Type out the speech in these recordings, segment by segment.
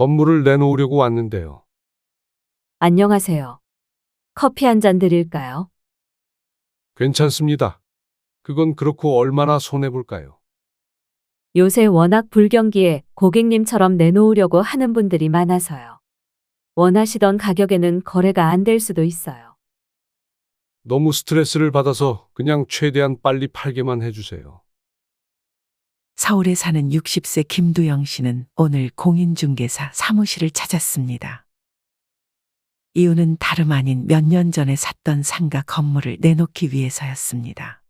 건물을 내놓으려고 왔는데요. 안녕하세요. 커피 한 잔 드릴까요? 괜찮습니다. 그건 그렇고 얼마나 손해볼까요? 요새 워낙 불경기에 고객님처럼 내놓으려고 하는 분들이 많아서요. 원하시던 가격에는 거래가 안 될 수도 있어요. 너무 스트레스를 받아서 그냥 최대한 빨리 팔게만 해주세요. 서울에 사는 60세 김두영 씨는 오늘 공인중개사 사무실을 찾았습니다. 이유는 다름 아닌 몇 년 전에 샀던 상가 건물을 내놓기 위해서였습니다.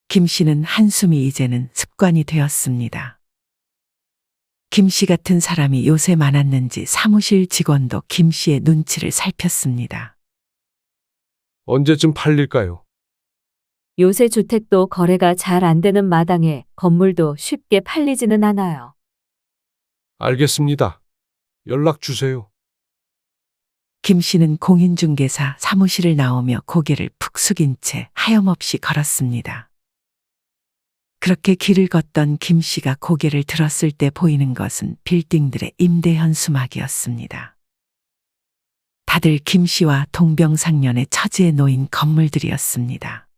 김 씨는 한숨이 이제는 습관이 되었습니다. 김 씨 같은 사람이 요새 많았는지 사무실 직원도 김 씨의 눈치를 살폈습니다. 언제쯤 팔릴까요? 요새 주택도 거래가 잘 안 되는 마당에 건물도 쉽게 팔리지는 않아요. 알겠습니다. 연락 주세요. 김 씨는 공인중개사 사무실을 나오며 고개를 푹 숙인 채 하염없이 걸었습니다. 그렇게 길을 걷던 김 씨가 고개를 들었을 때 보이는 것은 빌딩들의 임대 현수막이었습니다. 다들 김 씨와 동병상련의 처지에 놓인 건물들이었습니다.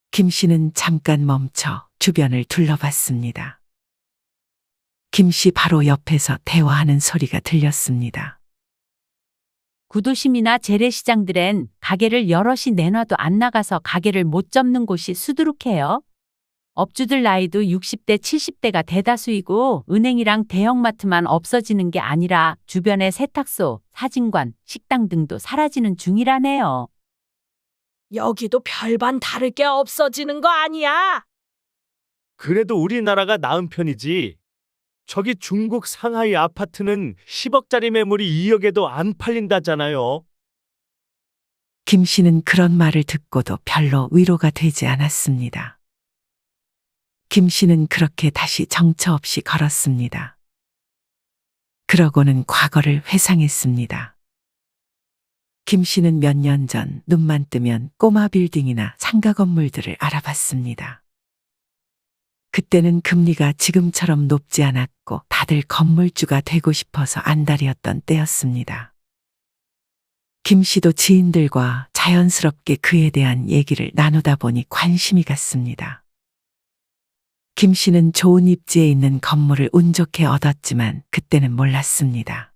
김 씨는 잠깐 멈춰 주변을 둘러봤습니다. 김 씨 바로 옆에서 대화하는 소리가 들렸습니다. 구도심이나 재래시장들엔 가게를 여럿이 내놔도 안 나가서 가게를 못 접는 곳이 수두룩해요. 업주들 나이도 60대, 70대가 대다수이고 은행이랑 대형마트만 없어지는 게 아니라 주변의 세탁소, 사진관, 식당 등도 사라지는 중이라네요. 여기도 별반 다를 게 없어지는 거 아니야? 그래도 우리나라가 나은 편이지. 저기 중국 상하이 아파트는 10억짜리 매물이 2억에도 안 팔린다잖아요. 김 씨는 그런 말을 듣고도 별로 위로가 되지 않았습니다. 김 씨는 그렇게 다시 정처 없이 걸었습니다. 그러고는 과거를 회상했습니다. 김 씨는 몇 년 전 눈만 뜨면 꼬마 빌딩이나 상가 건물들을 알아봤습니다. 그때는 금리가 지금처럼 높지 않았고 다들 건물주가 되고 싶어서 안달이었던 때였습니다. 김 씨도 지인들과 자연스럽게 그에 대한 얘기를 나누다 보니 관심이 갔습니다. 김 씨는 좋은 입지에 있는 건물을 운 좋게 얻었지만 그때는 몰랐습니다.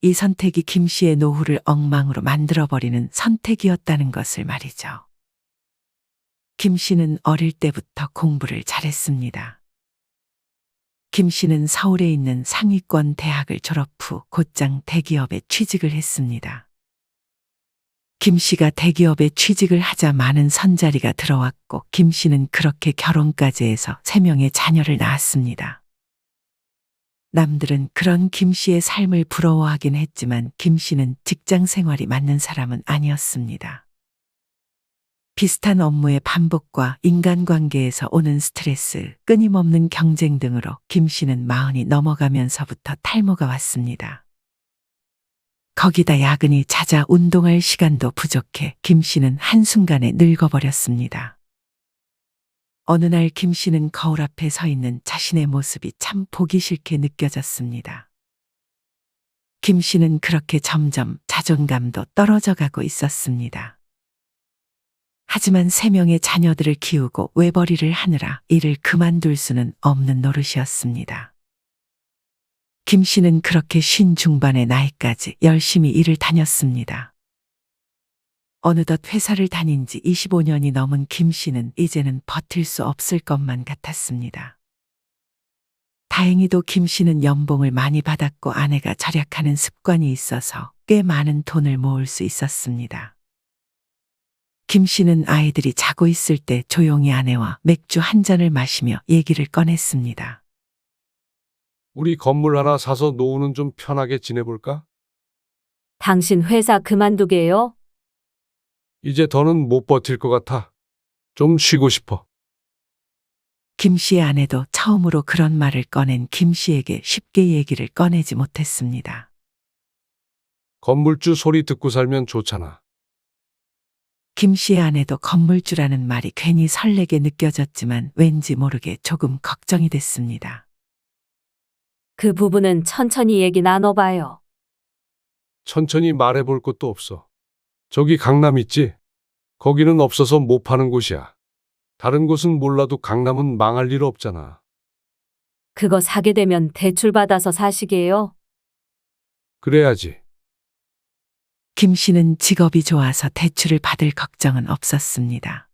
이 선택이 김 씨의 노후를 엉망으로 만들어버리는 선택이었다는 것을 말이죠. 김 씨는 어릴 때부터 공부를 잘했습니다. 김 씨는 서울에 있는 상위권 대학을 졸업 후 곧장 대기업에 취직을 했습니다. 김 씨가 대기업에 취직을 하자 많은 선자리가 들어왔고 김 씨는 그렇게 결혼까지 해서 3명의 자녀를 낳았습니다. 남들은 그런 김 씨의 삶을 부러워하긴 했지만 김 씨는 직장 생활이 맞는 사람은 아니었습니다. 비슷한 업무의 반복과 인간관계에서 오는 스트레스, 끊임없는 경쟁 등으로 김 씨는 40이 넘어가면서부터 탈모가 왔습니다. 거기다 야근이 잦아 운동할 시간도 부족해 김 씨는 한순간에 늙어버렸습니다. 어느 날 김 씨는 거울 앞에 서 있는 자신의 모습이 참 보기 싫게 느껴졌습니다. 김 씨는 그렇게 점점 자존감도 떨어져 가고 있었습니다. 하지만 3명의 자녀들을 키우고 외벌이를 하느라 일을 그만둘 수는 없는 노릇이었습니다. 김 씨는 그렇게 쉰 중반의 나이까지 열심히 일을 다녔습니다. 어느덧 회사를 다닌 지 25년이 넘은 김 씨는 이제는 버틸 수 없을 것만 같았습니다. 다행히도 김 씨는 연봉을 많이 받았고 아내가 절약하는 습관이 있어서 꽤 많은 돈을 모을 수 있었습니다. 김 씨는 아이들이 자고 있을 때 조용히 아내와 맥주 한 잔을 마시며 얘기를 꺼냈습니다. 우리 건물 하나 사서 노후는 좀 편하게 지내볼까? 당신 회사 그만두게요? 이제 더는 못 버틸 것 같아. 좀 쉬고 싶어. 김 씨의 아내도 처음으로 그런 말을 꺼낸 김 씨에게 쉽게 얘기를 꺼내지 못했습니다. 건물주 소리 듣고 살면 좋잖아. 김 씨의 아내도 건물주라는 말이 괜히 설레게 느껴졌지만 왠지 모르게 조금 걱정이 됐습니다. 그 부분은 천천히 얘기 나눠봐요. 천천히 말해볼 것도 없어. 저기 강남 있지? 거기는 없어서 못 파는 곳이야. 다른 곳은 몰라도 강남은 망할 일 없잖아. 그거 사게 되면 대출 받아서 사시게요. 그래야지. 김 씨는 직업이 좋아서 대출을 받을 걱정은 없었습니다.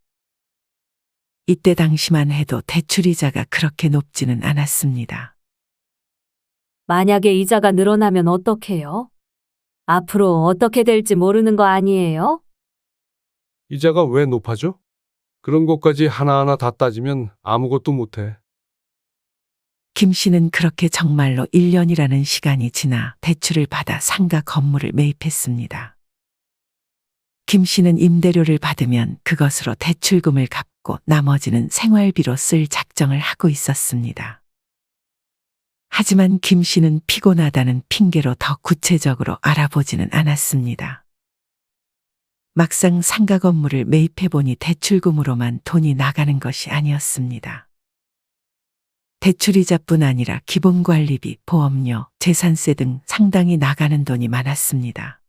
이때 당시만 해도 대출 이자가 그렇게 높지는 않았습니다. 만약에 이자가 늘어나면 어떡해요? 앞으로 어떻게 될지 모르는 거 아니에요? 이자가 왜 높아져? 그런 것까지 하나하나 다 따지면 아무것도 못해. 김 씨는 그렇게 정말로 1년이라는 시간이 지나 대출을 받아 상가 건물을 매입했습니다. 김 씨는 임대료를 받으면 그것으로 대출금을 갚고 나머지는 생활비로 쓸 작정을 하고 있었습니다. 하지만 김 씨는 피곤하다는 핑계로 더 구체적으로 알아보지는 않았습니다. 막상 상가 건물을 매입해보니 대출금으로만 돈이 나가는 것이 아니었습니다. 대출이자뿐 아니라 기본관리비, 보험료, 재산세 등 상당히 나가는 돈이 많았습니다.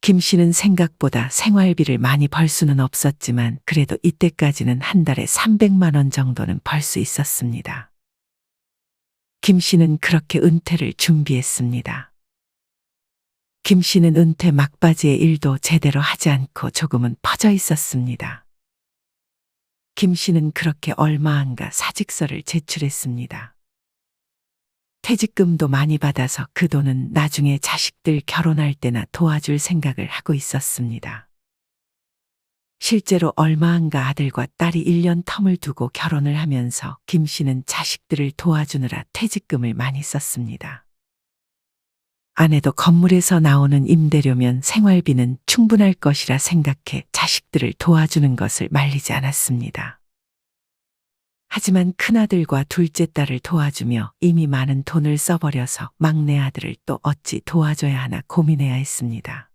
김 씨는 생각보다 생활비를 많이 벌 수는 없었지만 그래도 이때까지는 한 달에 300만 원 정도는 벌 수 있었습니다. 김 씨는 그렇게 은퇴를 준비했습니다. 김 씨는 은퇴 막바지에 일도 제대로 하지 않고 조금은 퍼져 있었습니다. 김 씨는 그렇게 얼마 안가 사직서를 제출했습니다. 퇴직금도 많이 받아서 그 돈은 나중에 자식들 결혼할 때나 도와줄 생각을 하고 있었습니다. 실제로 얼마 안가 아들과 딸이 1년 텀을 두고 결혼을 하면서 김 씨는 자식들을 도와주느라 퇴직금을 많이 썼습니다. 아내도 건물에서 나오는 임대료면 생활비는 충분할 것이라 생각해 자식들을 도와주는 것을 말리지 않았습니다. 하지만 큰아들과 둘째 딸을 도와주며 이미 많은 돈을 써버려서 막내 아들을 또 어찌 도와줘야 하나 고민해야 했습니다.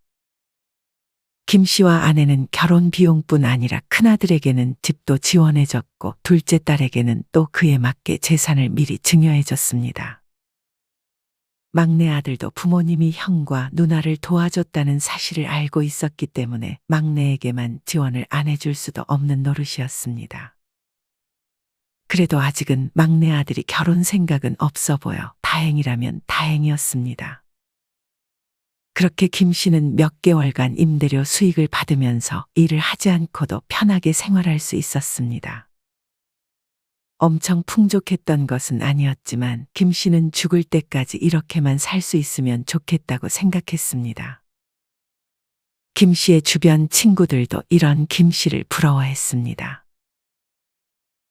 김 씨와 아내는 결혼 비용뿐 아니라 큰아들에게는 집도 지원해줬고 둘째 딸에게는 또 그에 맞게 재산을 미리 증여해줬습니다. 막내 아들도 부모님이 형과 누나를 도와줬다는 사실을 알고 있었기 때문에 막내에게만 지원을 안 해줄 수도 없는 노릇이었습니다. 그래도 아직은 막내 아들이 결혼 생각은 없어 보여 다행이라면 다행이었습니다. 그렇게 김 씨는 몇 개월간 임대료 수익을 받으면서 일을 하지 않고도 편하게 생활할 수 있었습니다. 엄청 풍족했던 것은 아니었지만 김 씨는 죽을 때까지 이렇게만 살 수 있으면 좋겠다고 생각했습니다. 김 씨의 주변 친구들도 이런 김 씨를 부러워했습니다.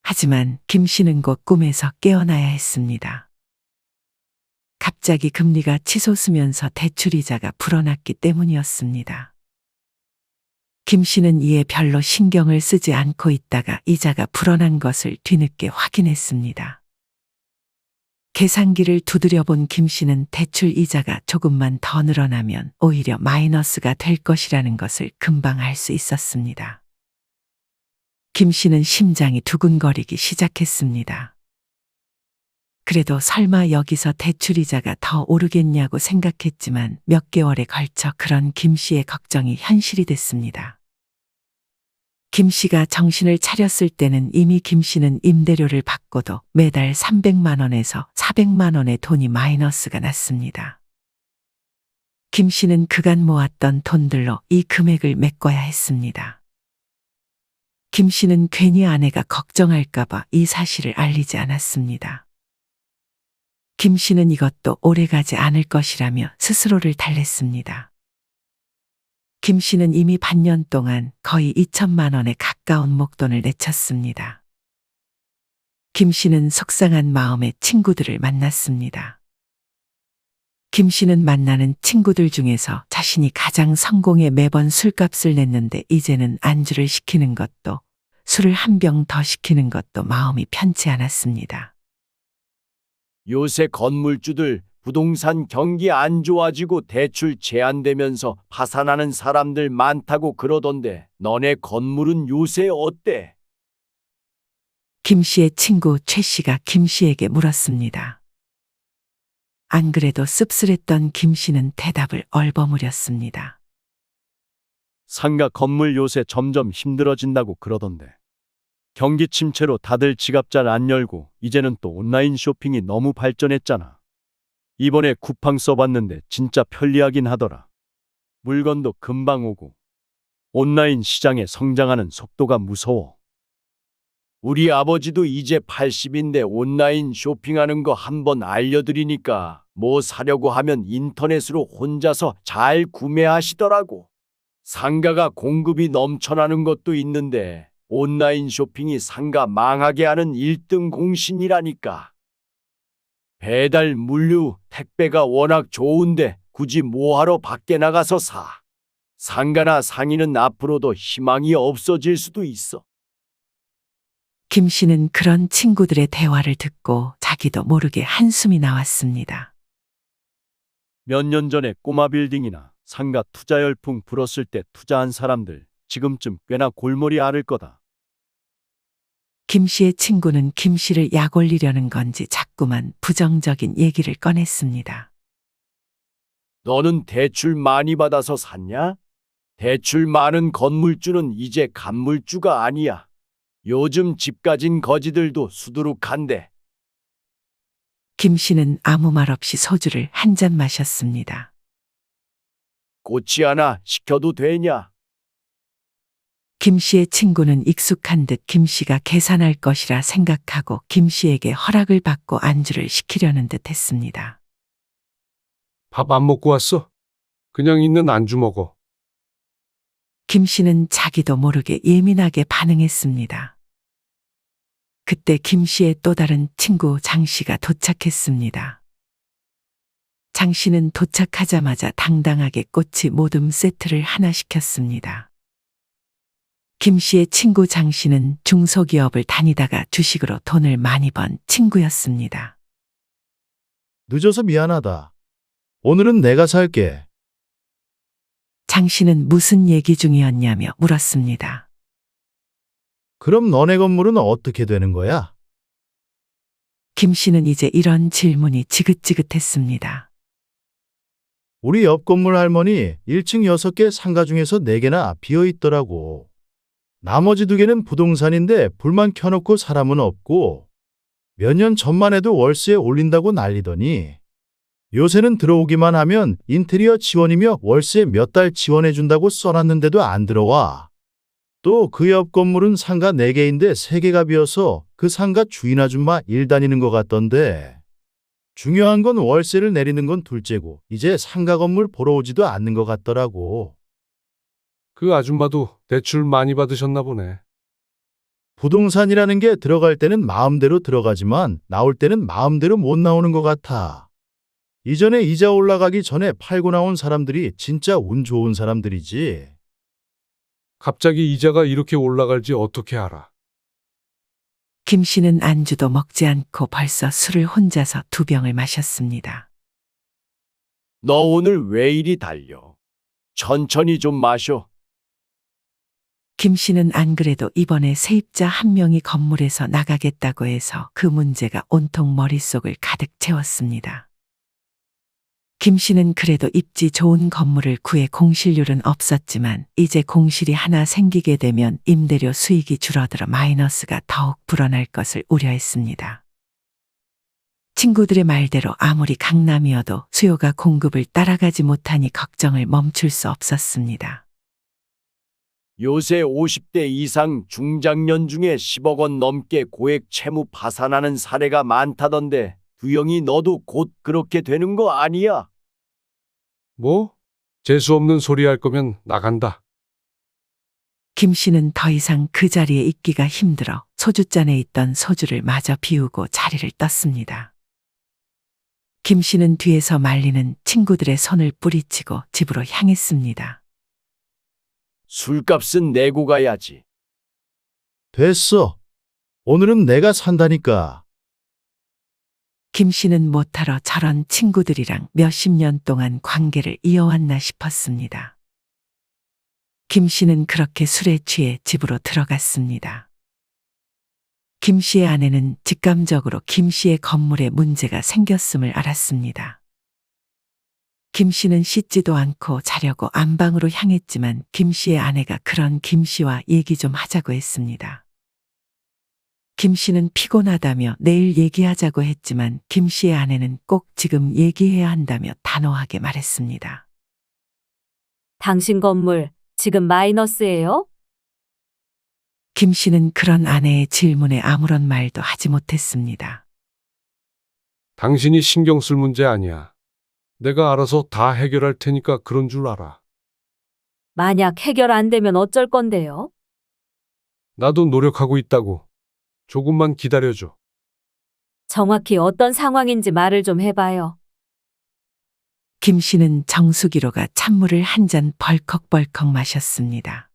하지만 김 씨는 곧 꿈에서 깨어나야 했습니다. 갑자기 금리가 치솟으면서 대출이자가 불어났기 때문이었습니다. 김 씨는 이에 별로 신경을 쓰지 않고 있다가 이자가 불어난 것을 뒤늦게 확인했습니다. 계산기를 두드려 본 김 씨는 대출 이자가 조금만 더 늘어나면 오히려 마이너스가 될 것이라는 것을 금방 알 수 있었습니다. 김 씨는 심장이 두근거리기 시작했습니다. 그래도 설마 여기서 대출이자가 더 오르겠냐고 생각했지만 몇 개월에 걸쳐 그런 김 씨의 걱정이 현실이 됐습니다. 김 씨가 정신을 차렸을 때는 이미 김 씨는 임대료를 받고도 매달 300만 원에서 400만 원의 돈이 마이너스가 났습니다. 김 씨는 그간 모았던 돈들로 이 금액을 메꿔야 했습니다. 김 씨는 괜히 아내가 걱정할까봐 이 사실을 알리지 않았습니다. 김 씨는 이것도 오래가지 않을 것이라며 스스로를 달랬습니다. 김 씨는 이미 반년 동안 거의 2천만 원에 가까운 목돈을 내쳤습니다. 김 씨는 속상한 마음에 친구들을 만났습니다. 김 씨는 만나는 친구들 중에서 자신이 가장 성공해 매번 술값을 냈는데 이제는 안주를 시키는 것도 술을 한 병 더 시키는 것도 마음이 편치 않았습니다. 요새 건물주들 부동산 경기 안 좋아지고 대출 제한되면서 파산하는 사람들 많다고 그러던데 너네 건물은 요새 어때? 김 씨의 친구 최 씨가 김 씨에게 물었습니다. 안 그래도 씁쓸했던 김 씨는 대답을 얼버무렸습니다. 상가 건물 요새 점점 힘들어진다고 그러던데. 경기 침체로 다들 지갑 잘 안 열고 이제는 또 온라인 쇼핑이 너무 발전했잖아. 이번에 쿠팡 써봤는데 진짜 편리하긴 하더라. 물건도 금방 오고. 온라인 시장의 성장하는 속도가 무서워. 우리 아버지도 이제 80인데 온라인 쇼핑하는 거 한번 알려드리니까 뭐 사려고 하면 인터넷으로 혼자서 잘 구매하시더라고. 상가가 공급이 넘쳐나는 것도 있는데 온라인 쇼핑이 상가 망하게 하는 1등 공신이라니까. 배달, 물류, 택배가 워낙 좋은데 굳이 뭐하러 밖에 나가서 사. 상가나 상인은 앞으로도 희망이 없어질 수도 있어. 김 씨는 그런 친구들의 대화를 듣고 자기도 모르게 한숨이 나왔습니다. 몇 년 전에 꼬마 빌딩이나 상가 투자 열풍 불었을 때 투자한 사람들 지금쯤 꽤나 골머리 앓을 거다. 김 씨의 친구는 김 씨를 약 올리려는 건지 자꾸만 부정적인 얘기를 꺼냈습니다. 너는 대출 많이 받아서 샀냐? 대출 많은 건물주는 이제 간물주가 아니야. 요즘 집 가진 거지들도 수두룩한데. 김 씨는 아무 말 없이 소주를 한 잔 마셨습니다. 꼬치 하나 시켜도 되냐? 김 씨의 친구는 익숙한 듯 김 씨가 계산할 것이라 생각하고 김 씨에게 허락을 받고 안주를 시키려는 듯 했습니다. 밥 안 먹고 왔어? 그냥 있는 안주 먹어. 김 씨는 자기도 모르게 예민하게 반응했습니다. 그때 김 씨의 또 다른 친구 장 씨가 도착했습니다. 장 씨는 도착하자마자 당당하게 꼬치 모듬 세트를 하나 시켰습니다. 김 씨의 친구 장 씨는 중소기업을 다니다가 주식으로 돈을 많이 번 친구였습니다. 늦어서 미안하다. 오늘은 내가 살게. 장 씨는 무슨 얘기 중이었냐며 물었습니다. 그럼 너네 건물은 어떻게 되는 거야? 김 씨는 이제 이런 질문이 지긋지긋했습니다. 우리 옆 건물 할머니 1층 6개 상가 중에서 4개나 비어 있더라고. 나머지 2개는 부동산인데 불만 켜놓고 사람은 없고 몇 년 전만 해도 월세에 올린다고 난리더니 요새는 들어오기만 하면 인테리어 지원이며 월세 몇 달 지원해준다고 써놨는데도 안 들어와. 또 그 옆 건물은 상가 4개인데 3개가 비어서 그 상가 주인 아줌마 일 다니는 것 같던데. 중요한 건 월세를 내리는 건 둘째고 이제 상가 건물 보러 오지도 않는 것 같더라고. 그 아줌마도 대출 많이 받으셨나 보네. 부동산이라는 게 들어갈 때는 마음대로 들어가지만 나올 때는 마음대로 못 나오는 것 같아. 이전에 이자 올라가기 전에 팔고 나온 사람들이 진짜 운 좋은 사람들이지. 갑자기 이자가 이렇게 올라갈지 어떻게 알아? 김 씨는 안주도 먹지 않고 벌써 술을 혼자서 2병을 마셨습니다. 너 오늘 왜 이리 달려? 천천히 좀 마셔. 김 씨는 안 그래도 이번에 세입자 한 명이 건물에서 나가겠다고 해서 그 문제가 온통 머릿속을 가득 채웠습니다. 김 씨는 그래도 입지 좋은 건물을 구해 공실률은 없었지만 이제 공실이 하나 생기게 되면 임대료 수익이 줄어들어 마이너스가 더욱 불어날 것을 우려했습니다. 친구들의 말대로 아무리 강남이어도 수요가 공급을 따라가지 못하니 걱정을 멈출 수 없었습니다. 요새 50대 이상 중장년 중에 10억 원 넘게 고액 채무 파산하는 사례가 많다던데 두영이 너도 곧 그렇게 되는 거 아니야? 뭐? 재수없는 소리 할 거면 나간다. 김 씨는 더 이상 그 자리에 있기가 힘들어 소주잔에 있던 소주를 마저 비우고 자리를 떴습니다. 김 씨는 뒤에서 말리는 친구들의 손을 뿌리치고 집으로 향했습니다. 술값은 내고 가야지. 됐어. 오늘은 내가 산다니까. 김 씨는 못하러 저런 친구들이랑 몇십 년 동안 관계를 이어왔나 싶었습니다. 김 씨는 그렇게 술에 취해 집으로 들어갔습니다. 김 씨의 아내는 직감적으로 김 씨의 건물에 문제가 생겼음을 알았습니다. 김 씨는 씻지도 않고 자려고 안방으로 향했지만 김 씨의 아내가 그런 김 씨와 얘기 좀 하자고 했습니다. 김 씨는 피곤하다며 내일 얘기하자고 했지만 김 씨의 아내는 꼭 지금 얘기해야 한다며 단호하게 말했습니다. 당신 건물 지금 마이너스예요? 김 씨는 그런 아내의 질문에 아무런 말도 하지 못했습니다. 당신이 신경 쓸 문제 아니야. 내가 알아서 다 해결할 테니까 그런 줄 알아. 만약 해결 안 되면 어쩔 건데요? 나도 노력하고 있다고. 조금만 기다려줘. 정확히 어떤 상황인지 말을 좀 해봐요. 김 씨는 정수기로가 찬물을 한 잔 벌컥벌컥 마셨습니다.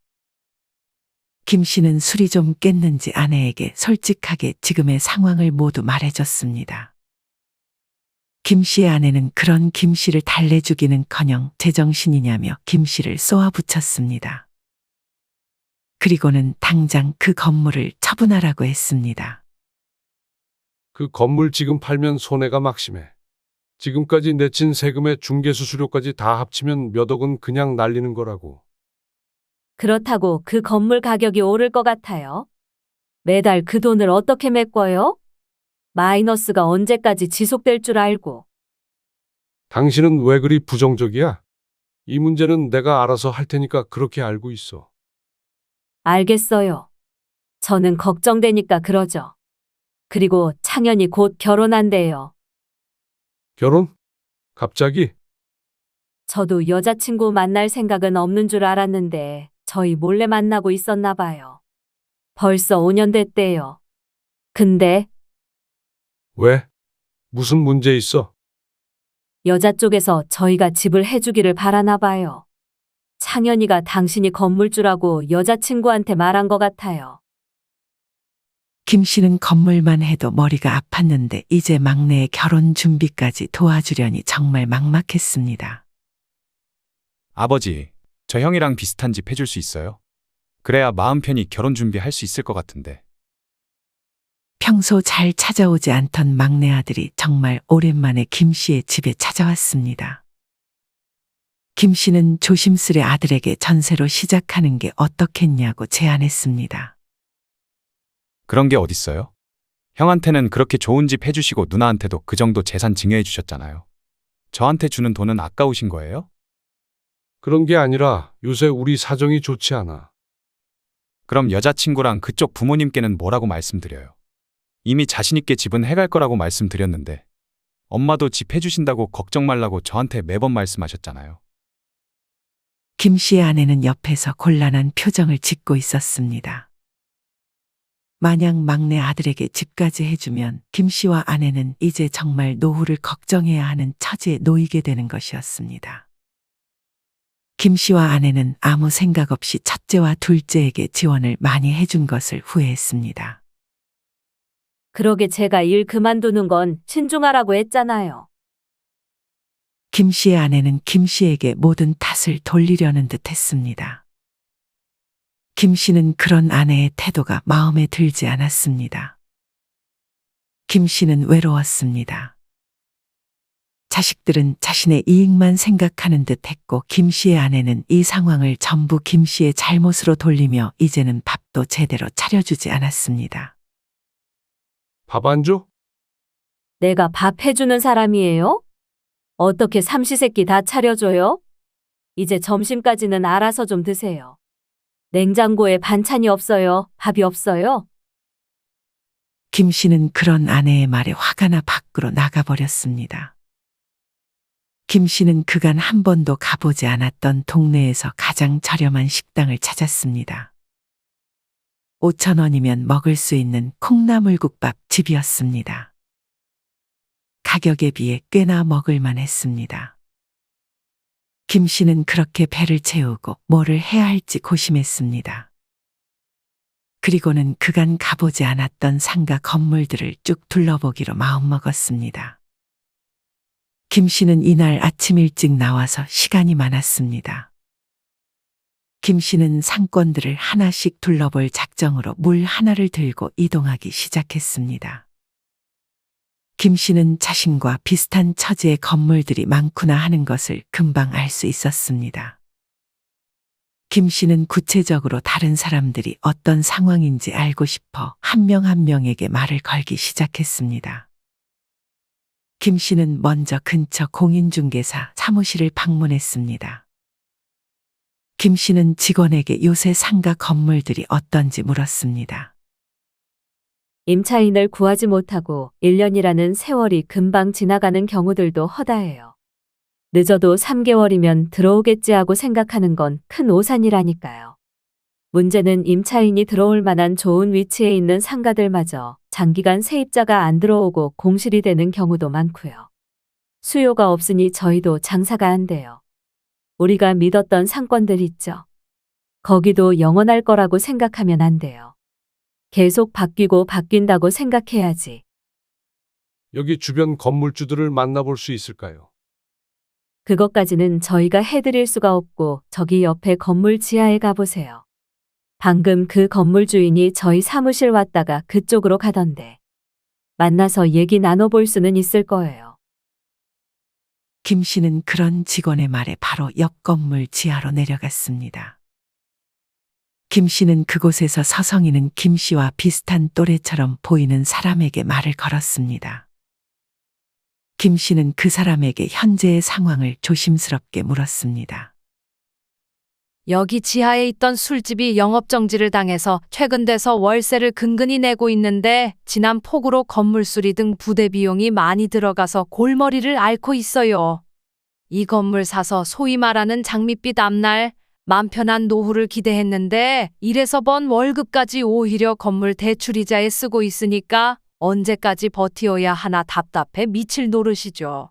김 씨는 술이 좀 깼는지 아내에게 솔직하게 지금의 상황을 모두 말해줬습니다. 김 씨의 아내는 그런 김 씨를 달래주기는커녕 제정신이냐며 김 씨를 쏘아붙였습니다. 그리고는 당장 그 건물을 처분하라고 했습니다. 그 건물 지금 팔면 손해가 막심해. 지금까지 내친 세금에 중개수수료까지 다 합치면 몇 억은 그냥 날리는 거라고. 그렇다고 그 건물 가격이 오를 것 같아요? 매달 그 돈을 어떻게 메꿔요? 마이너스가 언제까지 지속될 줄 알고. 당신은 왜 그리 부정적이야? 이 문제는 내가 알아서 할 테니까 그렇게 알고 있어. 알겠어요. 저는 걱정되니까 그러죠. 그리고 창현이 곧 결혼한대요. 결혼? 갑자기? 저도 여자친구 만날 생각은 없는 줄 알았는데 저희 몰래 만나고 있었나 봐요. 벌써 5년 됐대요. 근데 왜? 무슨 문제 있어? 여자 쪽에서 저희가 집을 해주기를 바라나 봐요. 창현이가 당신이 건물주라고 여자친구한테 말한 것 같아요. 김 씨는 건물만 해도 머리가 아팠는데 이제 막내의 결혼 준비까지 도와주려니 정말 막막했습니다. 아버지, 저 형이랑 비슷한 집 해줄 수 있어요? 그래야 마음 편히 결혼 준비할 수 있을 것 같은데. 평소 잘 찾아오지 않던 막내 아들이 정말 오랜만에 김 씨의 집에 찾아왔습니다. 김 씨는 조심스레 아들에게 전세로 시작하는 게 어떻겠냐고 제안했습니다. 그런 게 어딨어요? 형한테는 그렇게 좋은 집 해주시고 누나한테도 그 정도 재산 증여해 주셨잖아요. 저한테 주는 돈은 아까우신 거예요? 그런 게 아니라 요새 우리 사정이 좋지 않아. 그럼 여자친구랑 그쪽 부모님께는 뭐라고 말씀드려요? 이미 자신있게 집은 해갈 거라고 말씀드렸는데 엄마도 집 해주신다고 걱정 말라고 저한테 매번 말씀하셨잖아요. 김 씨의 아내는 옆에서 곤란한 표정을 짓고 있었습니다. 만약 막내 아들에게 집까지 해주면 김 씨와 아내는 이제 정말 노후를 걱정해야 하는 처지에 놓이게 되는 것이었습니다. 김 씨와 아내는 아무 생각 없이 첫째와 둘째에게 지원을 많이 해준 것을 후회했습니다. 그러게 제가 일 그만두는 건 신중하라고 했잖아요. 김 씨의 아내는 김 씨에게 모든 탓을 돌리려는 듯 했습니다. 김 씨는 그런 아내의 태도가 마음에 들지 않았습니다. 김 씨는 외로웠습니다. 자식들은 자신의 이익만 생각하는 듯 했고 김 씨의 아내는 이 상황을 전부 김 씨의 잘못으로 돌리며 이제는 밥도 제대로 차려주지 않았습니다. 밥 안 줘? 내가 밥 해주는 사람이에요? 어떻게 삼시세끼 다 차려줘요? 이제 점심까지는 알아서 좀 드세요. 냉장고에 반찬이 없어요? 밥이 없어요? 김 씨는 그런 아내의 말에 화가 나 밖으로 나가버렸습니다. 김 씨는 그간 한 번도 가보지 않았던 동네에서 가장 저렴한 식당을 찾았습니다. 5,000원이면 먹을 수 있는 콩나물국밥 집이었습니다. 가격에 비해 꽤나 먹을만 했습니다. 김 씨는 그렇게 배를 채우고 뭐를 해야 할지 고심했습니다. 그리고는 그간 가보지 않았던 상가 건물들을 쭉 둘러보기로 마음먹었습니다. 김 씨는 이날 아침 일찍 나와서 시간이 많았습니다. 김 씨는 상권들을 하나씩 둘러볼 작정으로 물 하나를 들고 이동하기 시작했습니다. 김 씨는 자신과 비슷한 처지의 건물들이 많구나 하는 것을 금방 알 수 있었습니다. 김 씨는 구체적으로 다른 사람들이 어떤 상황인지 알고 싶어 한 명 한 명에게 말을 걸기 시작했습니다. 김 씨는 먼저 근처 공인중개사 사무실을 방문했습니다. 김 씨는 직원에게 요새 상가 건물들이 어떤지 물었습니다. 임차인을 구하지 못하고 1년이라는 세월이 금방 지나가는 경우들도 허다해요. 늦어도 3개월이면 들어오겠지 하고 생각하는 건 큰 오산이라니까요. 문제는 임차인이 들어올 만한 좋은 위치에 있는 상가들마저 장기간 세입자가 안 들어오고 공실이 되는 경우도 많고요. 수요가 없으니 저희도 장사가 안 돼요. 우리가 믿었던 상권들 있죠. 거기도 영원할 거라고 생각하면 안 돼요. 계속 바뀌고 바뀐다고 생각해야지. 여기 주변 건물주들을 만나볼 수 있을까요? 그것까지는 저희가 해드릴 수가 없고 저기 옆에 건물 지하에 가보세요. 방금 그 건물 주인이 저희 사무실 왔다가 그쪽으로 가던데. 만나서 얘기 나눠볼 수는 있을 거예요. 김 씨는 그런 직원의 말에 바로 옆 건물 지하로 내려갔습니다. 김 씨는 그곳에서 서성이는 김 씨와 비슷한 또래처럼 보이는 사람에게 말을 걸었습니다. 김 씨는 그 사람에게 현재의 상황을 조심스럽게 물었습니다. 여기 지하에 있던 술집이 영업정지를 당해서 최근 돼서 월세를 근근히 내고 있는데 지난 폭우로 건물 수리 등 부대 비용이 많이 들어가서 골머리를 앓고 있어요. 이 건물 사서 소위 말하는 장밋빛 앞날 맘 편한 노후를 기대했는데 이래서 번 월급까지 오히려 건물 대출이자에 쓰고 있으니까 언제까지 버티어야 하나 답답해 미칠 노릇이죠.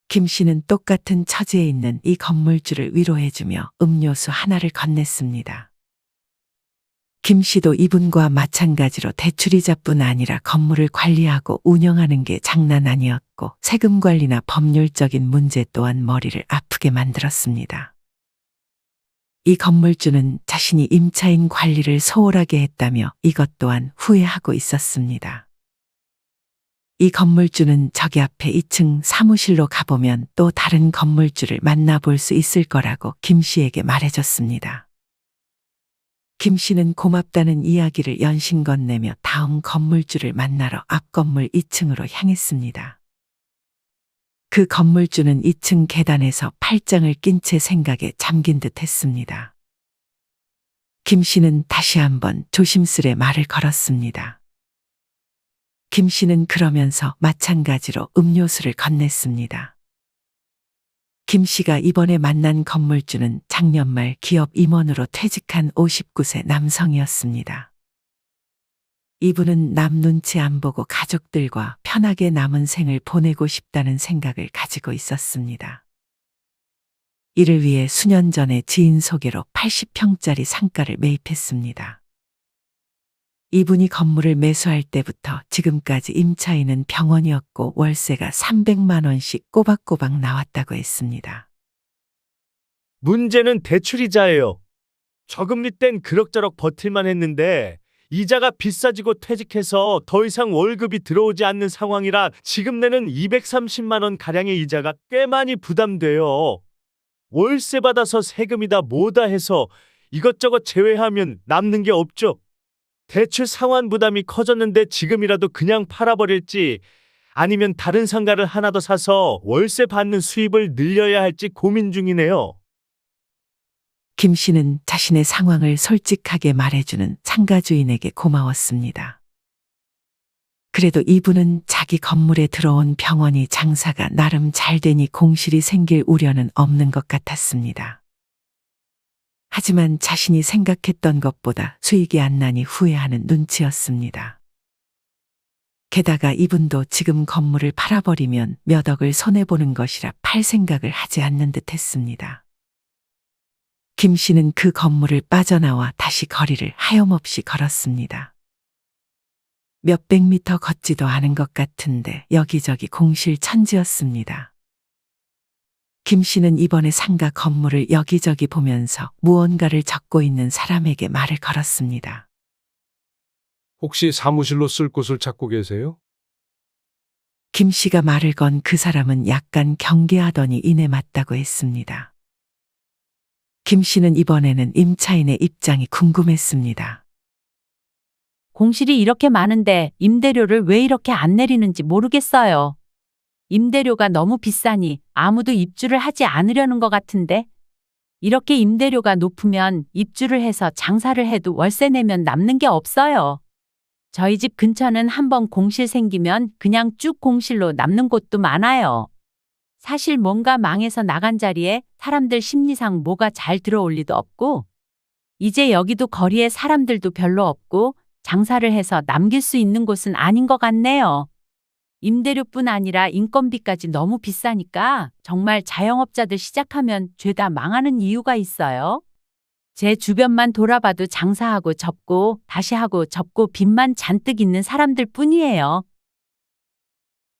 김 씨는 똑같은 처지에 있는 이 건물주를 위로해주며 음료수 하나를 건넸습니다. 김 씨도 이분과 마찬가지로 대출이자뿐 아니라 건물을 관리하고 운영하는 게 장난 아니었고 세금 관리나 법률적인 문제 또한 머리를 아프게 만들었습니다. 이 건물주는 자신이 임차인 관리를 소홀하게 했다며 이것 또한 후회하고 있었습니다. 이 건물주는 저기 앞에 2층 사무실로 가보면 또 다른 건물주를 만나볼 수 있을 거라고 김 씨에게 말해줬습니다. 김 씨는 고맙다는 이야기를 연신 건네며 다음 건물주를 만나러 앞 건물 2층으로 향했습니다. 그 건물주는 2층 계단에서 팔짱을 낀 채 생각에 잠긴 듯 했습니다. 김 씨는 다시 한번 조심스레 말을 걸었습니다. 김 씨는 그러면서 마찬가지로 음료수를 건넸습니다. 김 씨가 이번에 만난 건물주는 작년 말 기업 임원으로 퇴직한 59세 남성이었습니다. 이분은 남 눈치 안 보고 가족들과 편하게 남은 생을 보내고 싶다는 생각을 가지고 있었습니다. 이를 위해 수년 전에 지인 소개로 80평짜리 상가를 매입했습니다. 이분이 건물을 매수할 때부터 지금까지 임차인은 병원이었고 월세가 300만 원씩 꼬박꼬박 나왔다고 했습니다. 문제는 대출이자예요. 저금리 땐 그럭저럭 버틸만 했는데 이자가 비싸지고 퇴직해서 더 이상 월급이 들어오지 않는 상황이라 지금 내는 230만 원 가량의 이자가 꽤 많이 부담돼요. 월세 받아서 세금이다 뭐다 해서 이것저것 제외하면 남는 게 없죠. 대출 상환 부담이 커졌는데 지금이라도 그냥 팔아버릴지 아니면 다른 상가를 하나 더 사서 월세 받는 수입을 늘려야 할지 고민 중이네요. 김 씨는 자신의 상황을 솔직하게 말해주는 상가 주인에게 고마웠습니다. 그래도 이분은 자기 건물에 들어온 병원이 장사가 나름 잘 되니 공실이 생길 우려는 없는 것 같았습니다. 하지만 자신이 생각했던 것보다 수익이 안 나니 후회하는 눈치였습니다. 게다가 이분도 지금 건물을 팔아버리면 몇 억을 손해보는 것이라 팔 생각을 하지 않는 듯 했습니다. 김 씨는 그 건물을 빠져나와 다시 거리를 하염없이 걸었습니다. 몇백 미터 걷지도 않은 것 같은데 여기저기 공실 천지였습니다. 김 씨는 이번에 상가 건물을 여기저기 보면서 무언가를 적고 있는 사람에게 말을 걸었습니다. 혹시 사무실로 쓸 곳을 찾고 계세요? 김 씨가 말을 건 그 사람은 약간 경계하더니 이내 맞다고 했습니다. 김 씨는 이번에는 임차인의 입장이 궁금했습니다. 공실이 이렇게 많은데 임대료를 왜 이렇게 안 내리는지 모르겠어요. 임대료가 너무 비싸니 아무도 입주를 하지 않으려는 것 같은데 이렇게 임대료가 높으면 입주를 해서 장사를 해도 월세 내면 남는 게 없어요. 저희 집 근처는 한번 공실 생기면 그냥 쭉 공실로 남는 곳도 많아요. 사실 뭔가 망해서 나간 자리에 사람들 심리상 뭐가 잘 들어올 리도 없고 이제 여기도 거리에 사람들도 별로 없고 장사를 해서 남길 수 있는 곳은 아닌 것 같네요. 임대료뿐 아니라 인건비까지 너무 비싸니까 정말 자영업자들 시작하면 죄다 망하는 이유가 있어요. 제 주변만 돌아봐도 장사하고 접고 다시 하고 접고 빚만 잔뜩 있는 사람들 뿐이에요.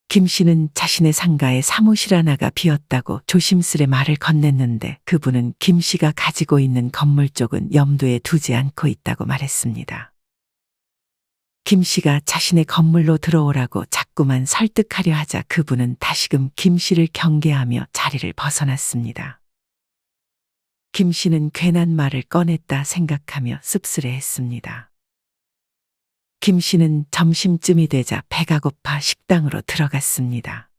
김 씨는 자신의 상가에 사무실 하나가 비었다고 조심스레 말을 건넸는데 그분은 김 씨가 가지고 있는 건물 쪽은 염두에 두지 않고 있다고 말했습니다. 김 씨가 자신의 건물로 들어오라고 자꾸만 설득하려 하자 그분은 다시금 김 씨를 경계하며 자리를 벗어났습니다. 김 씨는 괜한 말을 꺼냈다 생각하며 씁쓸해했습니다. 김 씨는 점심쯤이 되자 배가 고파 식당으로 들어갔습니다.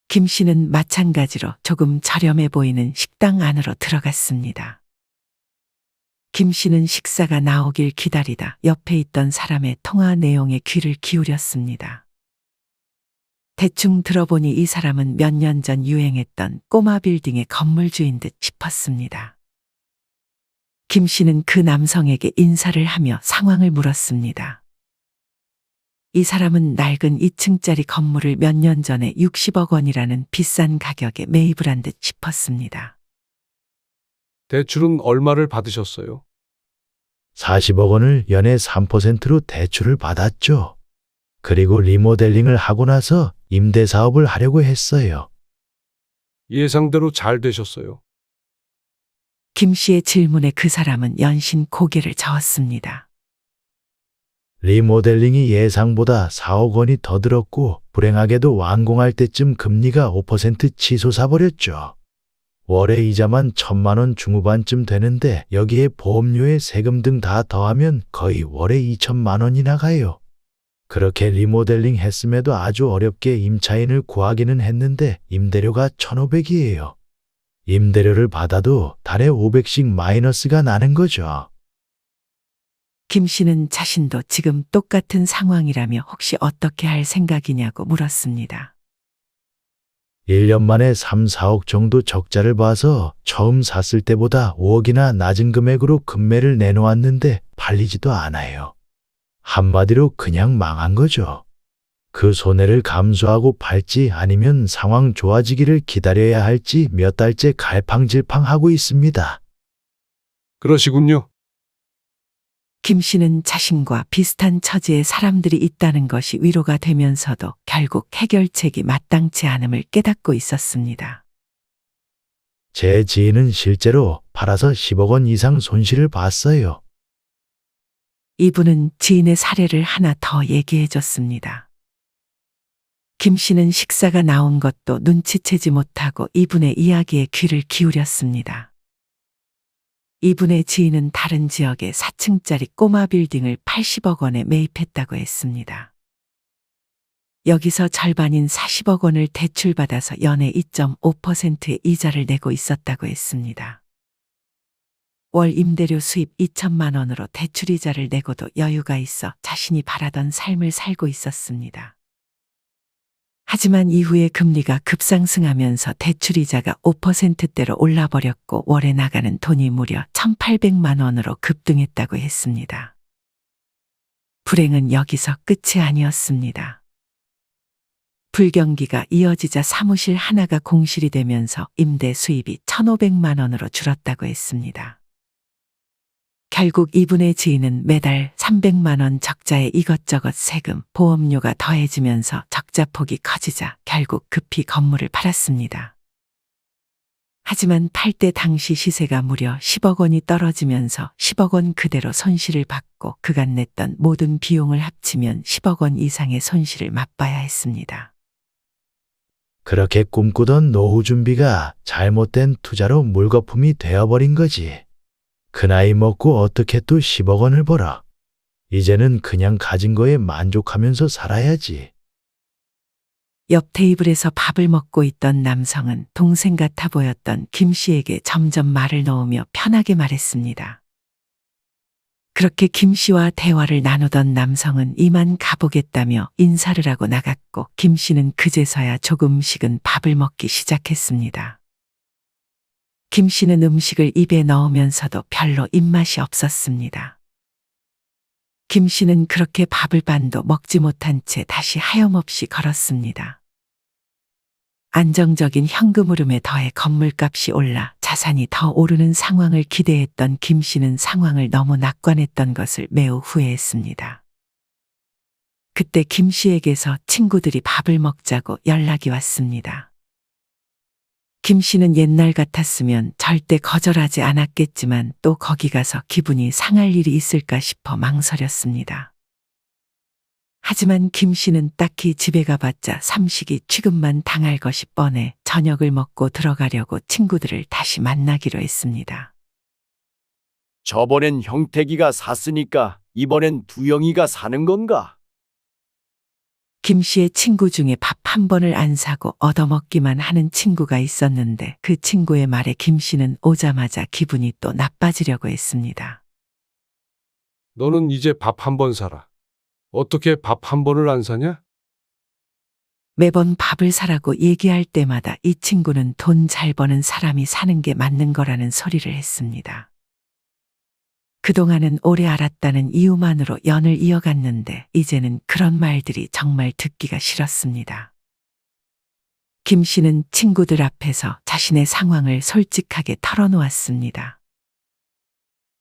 김 씨는 마찬가지로 조금 저렴해 보이는 식당 안으로 들어갔습니다. 김 씨는 식사가 나오길 기다리다 옆에 있던 사람의 통화 내용에 귀를 기울였습니다. 대충 들어보니 이 사람은 몇 년 전 유행했던 꼬마 빌딩의 건물주인 듯 싶었습니다. 김 씨는 그 남성에게 인사를 하며 상황을 물었습니다. 이 사람은 낡은 2층짜리 건물을 몇 년 전에 60억 원이라는 비싼 가격에 매입을 한 듯 싶었습니다. 대출은 얼마를 받으셨어요? 40억 원을 연에 3%로 대출을 받았죠. 그리고 리모델링을 하고 나서 임대 사업을 하려고 했어요. 예상대로 잘 되셨어요. 김 씨의 질문에 그 사람은 연신 고개를 저었습니다. 리모델링이 예상보다 4억 원이 더 들었고 불행하게도 완공할 때쯤 금리가 5% 치솟아 버렸죠. 월에 이자만 1,000만 원 중후반쯤 되는데 여기에 보험료에 세금 등 다 더하면 거의 월에 2천만 원이나 가요. 그렇게 리모델링 했음에도 아주 어렵게 임차인을 구하기는 했는데 임대료가 1,500이에요. 임대료를 받아도 달에 500씩 마이너스가 나는 거죠. 김 씨는 자신도 지금 똑같은 상황이라며 혹시 어떻게 할 생각이냐고 물었습니다. 1년 만에 3, 4억 정도 적자를 봐서 처음 샀을 때보다 5억이나 낮은 금액으로 급매를 내놓았는데 팔리지도 않아요. 한마디로 그냥 망한 거죠. 그 손해를 감수하고 팔지 아니면 상황 좋아지기를 기다려야 할지 몇 달째 갈팡질팡하고 있습니다. 그러시군요. 김 씨는 자신과 비슷한 처지의 사람들이 있다는 것이 위로가 되면서도 결국 해결책이 마땅치 않음을 깨닫고 있었습니다. 제 지인은 실제로 팔아서 10억 원 이상 손실을 봤어요. 이분은 지인의 사례를 하나 더 얘기해 줬습니다. 김 씨는 식사가 나온 것도 눈치채지 못하고 이분의 이야기에 귀를 기울였습니다. 이분의 지인은 다른 지역의 4층짜리 꼬마 빌딩을 80억 원에 매입했다고 했습니다. 여기서 절반인 40억 원을 대출받아서 연에 2.5%의 이자를 내고 있었다고 했습니다. 월 임대료 수입 2천만 원으로 대출이자를 내고도 여유가 있어 자신이 바라던 삶을 살고 있었습니다. 하지만 이후에 금리가 급상승하면서 대출이자가 5%대로 올라버렸고 월에 나가는 돈이 무려 1,800만 원으로 급등했다고 했습니다. 불행은 여기서 끝이 아니었습니다. 불경기가 이어지자 사무실 하나가 공실이 되면서 임대 수입이 1,500만 원으로 줄었다고 했습니다. 결국 이분의 지인은 매달 300만 원 적자에 이것저것 세금, 보험료가 더해지면서 적자폭이 커지자 결국 급히 건물을 팔았습니다. 하지만 팔 때 당시 시세가 무려 10억 원이 떨어지면서 10억 원 그대로 손실을 받고 그간 냈던 모든 비용을 합치면 10억 원 이상의 손실을 맛봐야 했습니다. 그렇게 꿈꾸던 노후 준비가 잘못된 투자로 물거품이 되어버린 거지. 그 나이 먹고 어떻게 또 10억 원을 벌어. 이제는 그냥 가진 거에 만족하면서 살아야지. 옆 테이블에서 밥을 먹고 있던 남성은 동생 같아 보였던 김 씨에게 점점 말을 놓으며 편하게 말했습니다. 그렇게 김 씨와 대화를 나누던 남성은 이만 가보겠다며 인사를 하고 나갔고 김 씨는 그제서야 조금씩은 밥을 먹기 시작했습니다. 김 씨는 음식을 입에 넣으면서도 별로 입맛이 없었습니다. 김 씨는 그렇게 밥을 반도 먹지 못한 채 다시 하염없이 걸었습니다. 안정적인 현금 흐름에 더해 건물값이 올라 자산이 더 오르는 상황을 기대했던 김 씨는 상황을 너무 낙관했던 것을 매우 후회했습니다. 그때 김 씨에게서 친구들이 밥을 먹자고 연락이 왔습니다. 김 씨는 옛날 같았으면 절대 거절하지 않았겠지만 또 거기 가서 기분이 상할 일이 있을까 싶어 망설였습니다. 하지만 김 씨는 딱히 집에 가봤자 삼식이 취급만 당할 것이 뻔해 저녁을 먹고 들어가려고 친구들을 다시 만나기로 했습니다. 저번엔 형택이가 샀으니까 이번엔 두영이가 사는 건가? 김 씨의 친구 중에 밥 한 번을 안 사고 얻어먹기만 하는 친구가 있었는데 그 친구의 말에 김 씨는 오자마자 기분이 또 나빠지려고 했습니다. 너는 이제 밥 한 번 사라. 어떻게 밥 한 번을 안 사냐? 매번 밥을 사라고 얘기할 때마다 이 친구는 돈 잘 버는 사람이 사는 게 맞는 거라는 소리를 했습니다. 그동안은 오래 알았다는 이유만으로 연을 이어갔는데 이제는 그런 말들이 정말 듣기가 싫었습니다. 김 씨는 친구들 앞에서 자신의 상황을 솔직하게 털어놓았습니다.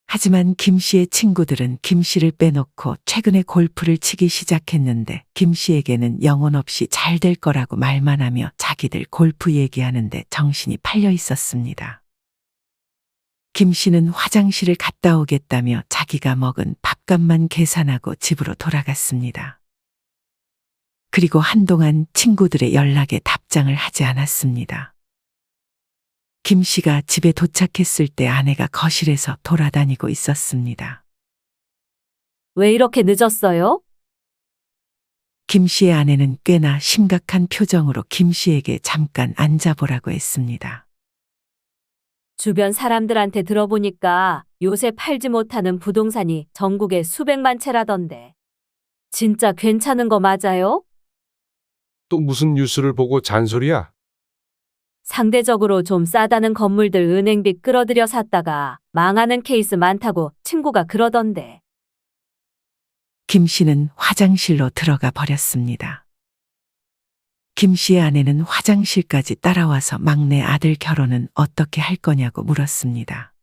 하지만 김 씨의 친구들은 김 씨를 빼놓고 최근에 골프를 치기 시작했는데 김 씨에게는 영혼 없이 잘 될 거라고 말만 하며 자기들 골프 얘기하는데 정신이 팔려 있었습니다. 김 씨는 화장실을 갔다 오겠다며 자기가 먹은 밥값만 계산하고 집으로 돌아갔습니다. 그리고 한동안 친구들의 연락에 답장을 하지 않았습니다. 김 씨가 집에 도착했을 때 아내가 거실에서 돌아다니고 있었습니다. 왜 이렇게 늦었어요? 김 씨의 아내는 꽤나 심각한 표정으로 김 씨에게 잠깐 앉아보라고 했습니다. 주변 사람들한테 들어보니까 요새 팔지 못하는 부동산이 전국에 수백만 채라던데. 진짜 괜찮은 거 맞아요? 또 무슨 뉴스를 보고 잔소리야? 상대적으로 좀 싸다는 건물들 은행빚 끌어들여 샀다가 망하는 케이스 많다고 친구가 그러던데. 김 씨는 화장실로 들어가 버렸습니다. 김 씨의 아내는 화장실까지 따라와서 막내 아들 결혼은 어떻게 할 거냐고 물었습니다.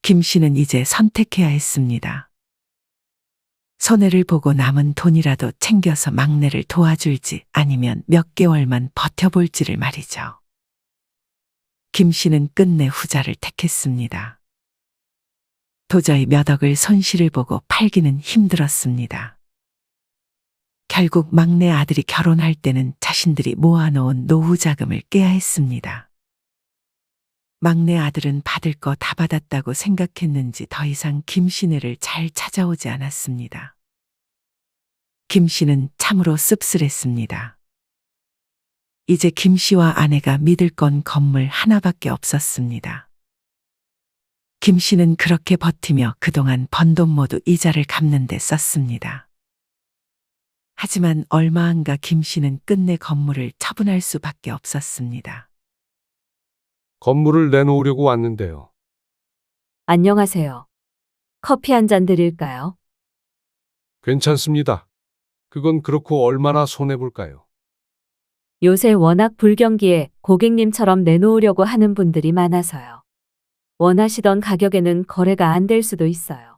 김 씨는 이제 선택해야 했습니다. 손해를 보고 남은 돈이라도 챙겨서 막내를 도와줄지 아니면 몇 개월만 버텨볼지를 말이죠. 김 씨는 끝내 후자를 택했습니다. 도저히 몇 억을 손실을 보고 팔기는 힘들었습니다. 결국 막내 아들이 결혼할 때는 자신들이 모아놓은 노후 자금을 깨야 했습니다. 막내 아들은 받을 거 다 받았다고 생각했는지 더 이상 김 씨네를 잘 찾아오지 않았습니다. 김 씨는 참으로 씁쓸했습니다. 이제 김 씨와 아내가 믿을 건 건물 하나밖에 없었습니다. 김 씨는 그렇게 버티며 그동안 번 돈 모두 이자를 갚는 데 썼습니다. 하지만 얼마 안 가 김 씨는 끝내 건물을 처분할 수밖에 없었습니다. 건물을 내놓으려고 왔는데요. 안녕하세요. 커피 한 잔 드릴까요? 괜찮습니다. 그건 그렇고 얼마나 손해볼까요? 요새 워낙 불경기에 고객님처럼 내놓으려고 하는 분들이 많아서요. 원하시던 가격에는 거래가 안 될 수도 있어요.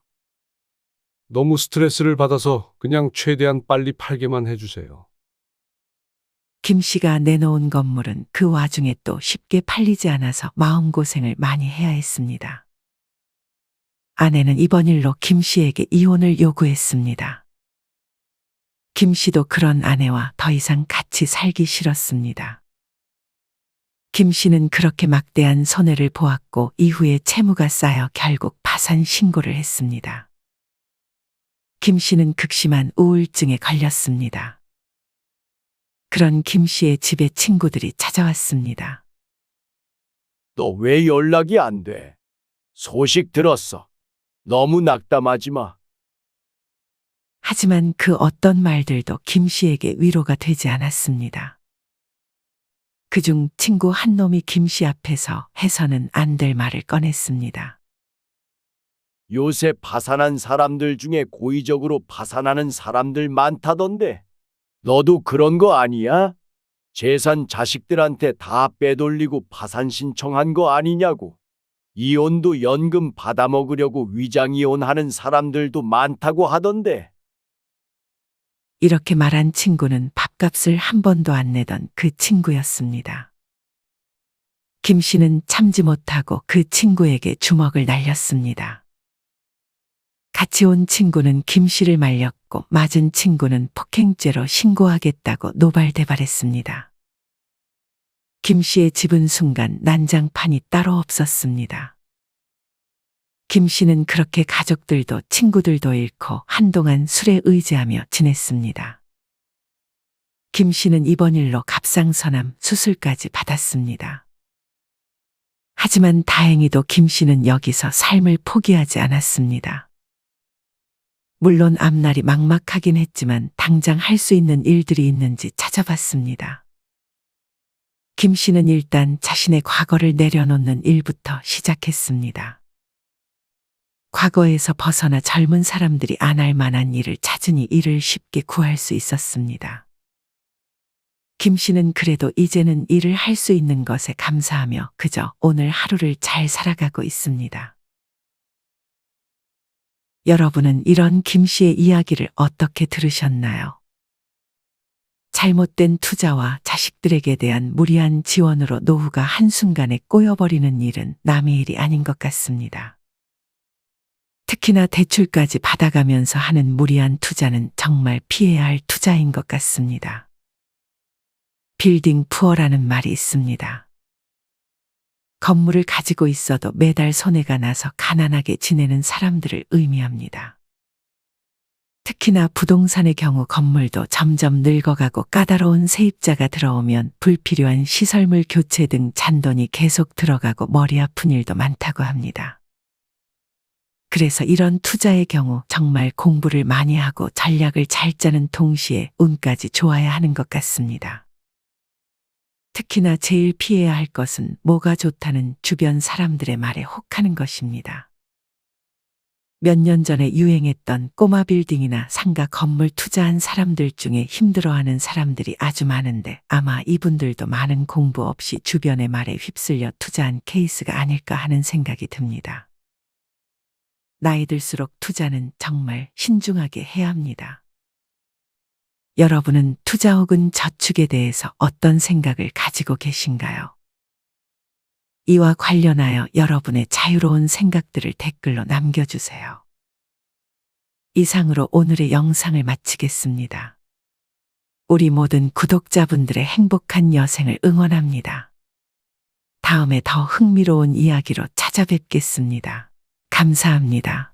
너무 스트레스를 받아서 그냥 최대한 빨리 팔게만 해주세요. 김 씨가 내놓은 건물은 그 와중에 또 쉽게 팔리지 않아서 마음고생을 많이 해야 했습니다. 아내는 이번 일로 김 씨에게 이혼을 요구했습니다. 김 씨도 그런 아내와 더 이상 같이 살기 싫었습니다. 김 씨는 그렇게 막대한 손해를 보았고 이후에 채무가 쌓여 결국 파산 신고를 했습니다. 김 씨는 극심한 우울증에 걸렸습니다. 그런 김 씨의 집에 친구들이 찾아왔습니다. 너 왜 연락이 안 돼? 소식 들었어. 너무 낙담하지 마. 하지만 그 어떤 말들도 김 씨에게 위로가 되지 않았습니다. 그중 친구 한 놈이 김 씨 앞에서 해서는 안 될 말을 꺼냈습니다. 요새 파산한 사람들 중에 고의적으로 파산하는 사람들 많다던데. 너도 그런 거 아니야? 재산 자식들한테 다 빼돌리고 파산 신청한 거 아니냐고. 이혼도 연금 받아먹으려고 위장이혼하는 사람들도 많다고 하던데. 이렇게 말한 친구는 밥값을 한 번도 안 내던 그 친구였습니다. 김 씨는 참지 못하고 그 친구에게 주먹을 날렸습니다. 같이 온 친구는 김 씨를 말렸고 맞은 친구는 폭행죄로 신고하겠다고 노발대발했습니다. 김 씨의 집은 순간 난장판이 따로 없었습니다. 김 씨는 그렇게 가족들도 친구들도 잃고 한동안 술에 의지하며 지냈습니다. 김 씨는 이번 일로 갑상선암 수술까지 받았습니다. 하지만 다행히도 김 씨는 여기서 삶을 포기하지 않았습니다. 물론 앞날이 막막하긴 했지만 당장 할 수 있는 일들이 있는지 찾아봤습니다. 김 씨는 일단 자신의 과거를 내려놓는 일부터 시작했습니다. 과거에서 벗어나 젊은 사람들이 안 할 만한 일을 찾으니 일을 쉽게 구할 수 있었습니다. 김 씨는 그래도 이제는 일을 할 수 있는 것에 감사하며 그저 오늘 하루를 잘 살아가고 있습니다. 여러분은 이런 김 씨의 이야기를 어떻게 들으셨나요? 잘못된 투자와 자식들에게 대한 무리한 지원으로 노후가 한순간에 꼬여버리는 일은 남의 일이 아닌 것 같습니다. 특히나 대출까지 받아가면서 하는 무리한 투자는 정말 피해야 할 투자인 것 같습니다. 빌딩 푸어라는 말이 있습니다. 건물을 가지고 있어도 매달 손해가 나서 가난하게 지내는 사람들을 의미합니다. 특히나 부동산의 경우 건물도 점점 늙어가고 까다로운 세입자가 들어오면 불필요한 시설물 교체 등 잔돈이 계속 들어가고 머리 아픈 일도 많다고 합니다. 그래서 이런 투자의 경우 정말 공부를 많이 하고 전략을 잘 짜는 동시에 운까지 좋아야 하는 것 같습니다. 특히나 제일 피해야 할 것은 뭐가 좋다는 주변 사람들의 말에 혹하는 것입니다. 몇 년 전에 유행했던 꼬마 빌딩이나 상가 건물 투자한 사람들 중에 힘들어하는 사람들이 아주 많은데 아마 이분들도 많은 공부 없이 주변의 말에 휩쓸려 투자한 케이스가 아닐까 하는 생각이 듭니다. 나이 들수록 투자는 정말 신중하게 해야 합니다. 여러분은 투자 혹은 저축에 대해서 어떤 생각을 가지고 계신가요? 이와 관련하여 여러분의 자유로운 생각들을 댓글로 남겨주세요. 이상으로 오늘의 영상을 마치겠습니다. 우리 모든 구독자분들의 행복한 여생을 응원합니다. 다음에 더 흥미로운 이야기로 찾아뵙겠습니다. 감사합니다.